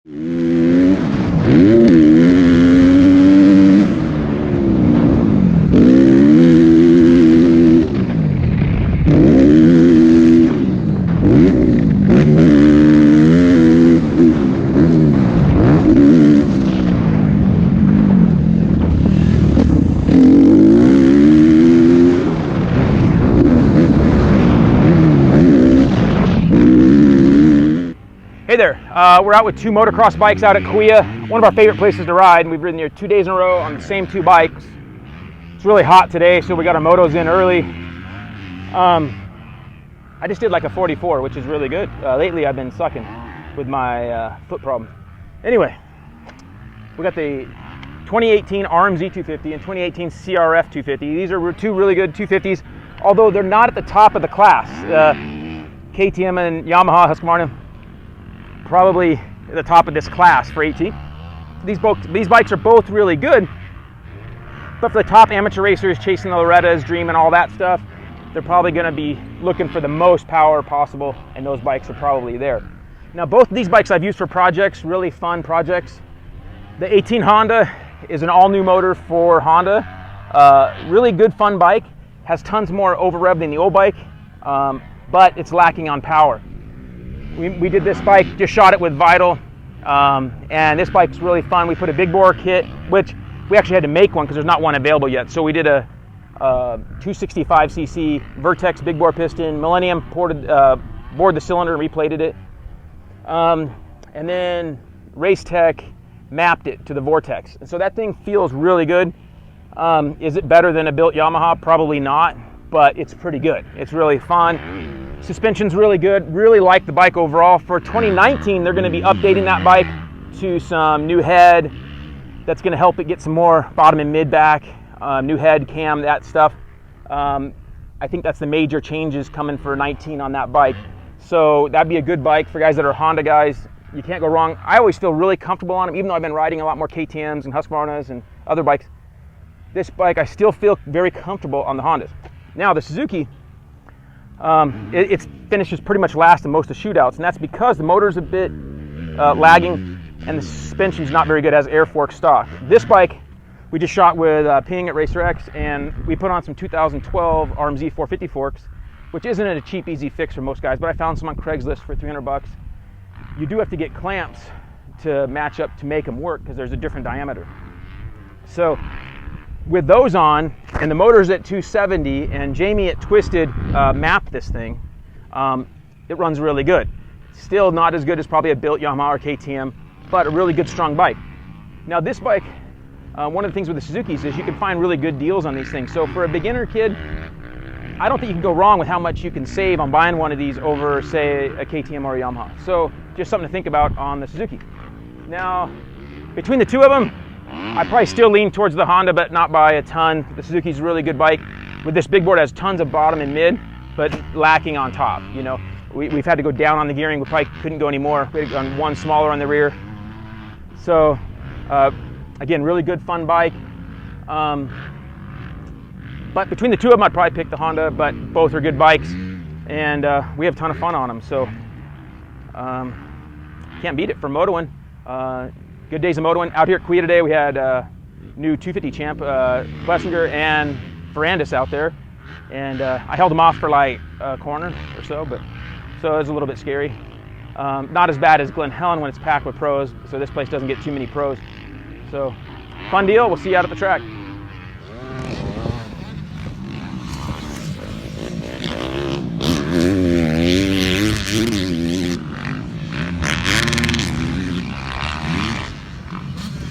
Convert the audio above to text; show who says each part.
Speaker 1: Hey there, we're out with two motocross bikes out at Kauai, one of our favorite places to ride, and we've ridden here 2 days in a row on the same two bikes. It's really hot today, so we got our motos in early. I just did like a 44, which is really good. Lately I've been sucking with my foot problem. Anyway, we got the 2018 RMZ 250 and 2018 CRF 250. These are two really good 250s, although they're not at the top of the class. KTM and Yamaha, Husqvarna, probably at the top of this class for AT. These bikes are both really good, but for the top amateur racers chasing the Loretta's, Dream, and all that stuff, they're probably going to be looking for the most power possible, and those bikes are probably there. Now, both of these bikes I've used for projects, really fun projects. The 18 Honda is an all-new motor for Honda. Really good, fun bike. Has tons more over rev than the old bike, but it's lacking on power. We did this bike, just shot it with Vital, and this bike's really fun. We put a big bore kit, which we actually had to make one because there's not one available yet. So we did a 265cc Vertex big bore piston. Millennium bored the cylinder and replated it. And then Racetech mapped it to the Vortex. And so that thing feels really good. Is it better than a built Yamaha? Probably not, but it's pretty good. It's really fun. Suspension's really good. Really like the bike overall. For 2019, they're going to be updating that bike to some new head that's going to help it get some more bottom and mid back, new head, cam, that stuff. I think that's the major changes coming for 19 on that bike. So that'd be a good bike for guys that are Honda guys. You can't go wrong. I always feel really comfortable on them, even though I've been riding a lot more KTMs and Husqvarnas and other bikes. This bike, I still feel very comfortable on the Hondas. Now, the Suzuki, it finishes pretty much last in most of the shootouts, and that's because the motor's a bit lagging and the suspension's not very good as air fork stock. This bike we just shot with Ping at Racer X, and we put on some 2012 RMZ 450 forks, which isn't a cheap, easy fix for most guys, but I found some on Craigslist for 300 bucks. You do have to get clamps to match up to make them work because there's a different diameter. So with those on, and the motor's at 270, and Jamie at Twisted mapped this thing, it runs really good. Still not as good as probably a built Yamaha or KTM, but a really good, strong bike. Now this bike, one of the things with the Suzukis is you can find really good deals on these things. So for a beginner kid, I don't think you can go wrong with how much you can save on buying one of these over, say, a KTM or a Yamaha. So just something to think about on the Suzuki. Now, between the two of them, I probably still lean towards the Honda, but not by a ton. The Suzuki's a really good bike. With this big board, it has tons of bottom and mid, but lacking on top. You know, we've had to go down on the gearing. We probably couldn't go any more. We had gone one smaller on the rear. So, again, really good, fun bike. But between the two of them, I'd probably pick the Honda, but both are good bikes, and we have a ton of fun on them. So, can't beat it for motoing. Good days of motoing. Out here at Kauai today, we had new 250 champ, Schlesinger and Ferrandis out there. And I held them off for like a corner or so, so it was a little bit scary. Not as bad as Glen Helen when it's packed with pros, so this place doesn't get too many pros. So, fun deal. We'll see you out at the track.